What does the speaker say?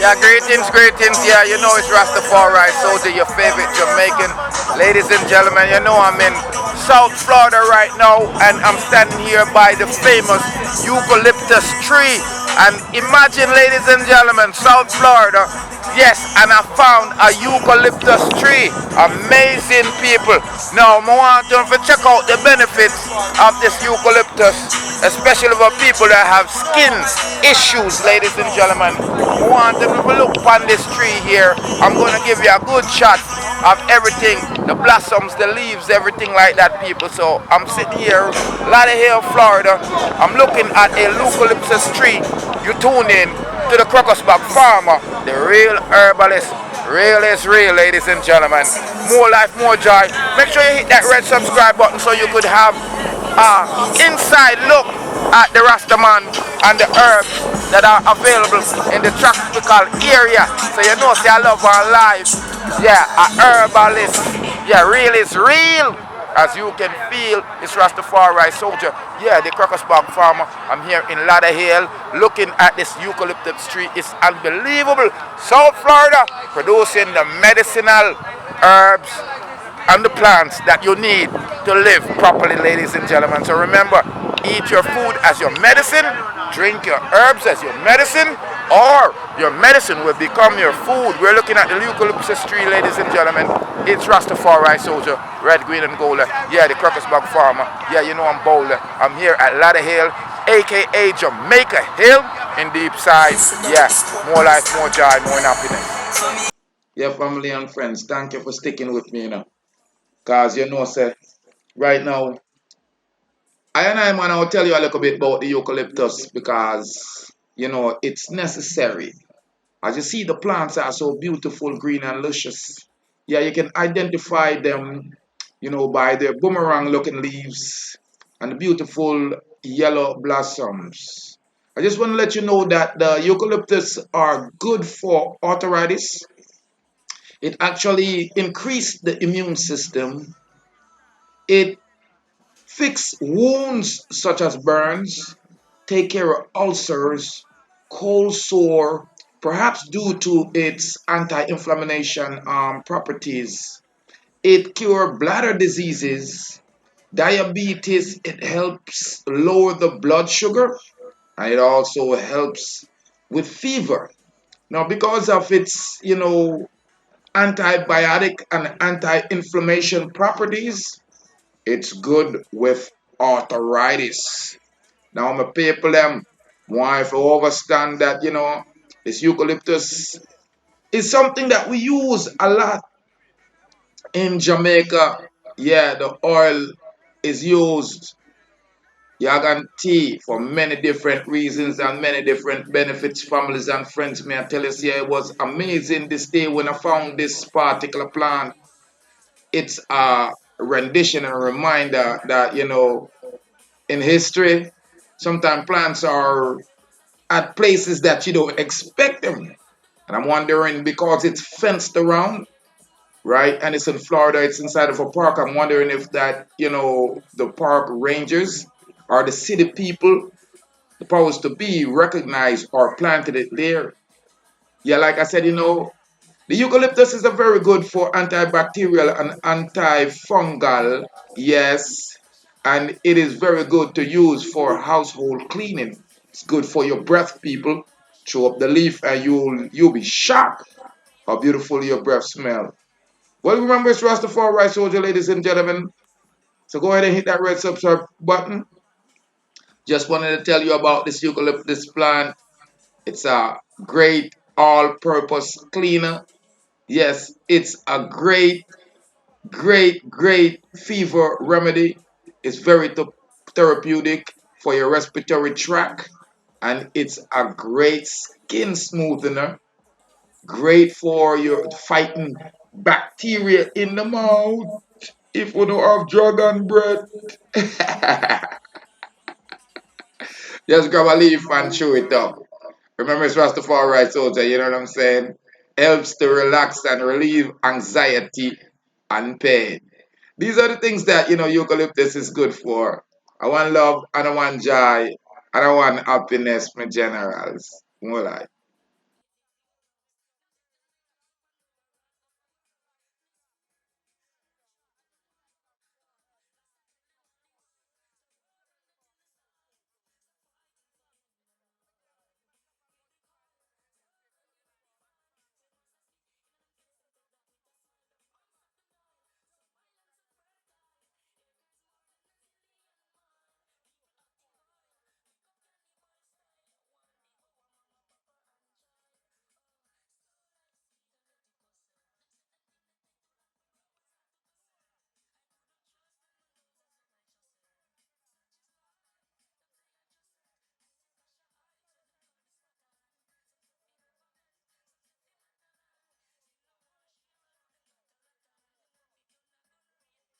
Yeah, greetings, greetings. Yeah, you know it's Rastafari Soldier, your favorite Jamaican. Ladies and gentlemen, you know I'm in South Florida right now, and I'm standing here by the famous eucalyptus tree. And imagine, ladies and gentlemen, South Florida. Yes, and I found a eucalyptus tree. Amazing people. Now, I want them to check out the benefits of this eucalyptus, especially for people that have skin issues, ladies and gentlemen. I want them to look upon this tree here. I'm going to give you a good shot of everything, the blossoms, the leaves, everything like that, people. So I'm sitting here, Lauderdale, Florida. I'm looking at a eucalyptus tree. You tune in to the Crocus farmer, the real herbalist. Real is real, ladies and gentlemen. More life, more joy. Make sure you hit that red subscribe button so you could have inside look at the Rastaman and the herbs that are available in the tropical area. So you know, say I love our lives. Yeah, a herbalist. Yeah, real is real. As you can feel, it's Rastafari Soldier. Yeah, the Crocus farmer. I'm here in Lauderdale looking at this eucalyptus tree. It's unbelievable. South Florida producing the medicinal herbs and the plants that you need to live properly, ladies and gentlemen. So remember, eat your food as your medicine, drink your herbs as your medicine, or your medicine will become your food. We're looking at the eucalyptus tree, ladies and gentlemen. It's Rastafari Soldier, red, green, and gold. Yeah, the Crocus farmer. Yeah, you know I'm bold. I'm here at Lauderdale, aka Jamaica Hill in deep side. Yeah, more life, more joy, more happiness. Yeah, family and friends, thank you for sticking with me, Cause you know, say, right now, I'll tell you a little bit about the eucalyptus because, it's necessary. As you see, the plants are so beautiful, green and luscious. Yeah, you can identify them, by their boomerang looking leaves and the beautiful yellow blossoms. I just want to let you know that the eucalyptus are good for arthritis. It actually increased the immune system. It fix wounds such as burns, take care of ulcers, cold sore, perhaps due to its anti-inflammation properties. It cure bladder diseases, diabetes. It helps lower the blood sugar, and it also helps with fever. Now, because of its, antibiotic and anti-inflammation properties, it's good with arthritis. Now, my people, them want to understand that, this eucalyptus is something that we use a lot in Jamaica. Yeah, the oil is used, yagan tea, for many different reasons and many different benefits. Families and friends, may I tell you, yeah, it was amazing this day when I found this particular plant. It's a rendition and a reminder that, in history, sometimes plants are at places that you don't expect them. And I'm wondering, because it's fenced around, right? And it's in Florida, it's inside of a park. I'm wondering if that, the park rangers or the city people, the powers to be, recognized or planted it there. Yeah, like I said, the eucalyptus is a very good for antibacterial and antifungal, yes, and it is very good to use for household cleaning. It's good for your breath, people. Chew up the leaf and you'll be shocked how beautiful your breath smell. Well, remember it's Rastafari Soldier, ladies and gentlemen. So go ahead and hit that red subscribe button. Just wanted to tell you about this eucalyptus plant. It's a great all-purpose cleaner. Yes, it's a great, great, great fever remedy. It's very therapeutic for your respiratory tract, and it's a great skin smoother. Great for your fighting bacteria in the mouth. If we don't have dragon breath, just grab a leaf and chew it up. Remember, it's Rastafari Soldier, you know what I'm saying? Helps to relax and relieve anxiety and pain. These are the things that, eucalyptus is good for. I want love, and I want joy, and I want happiness, my generals. More like.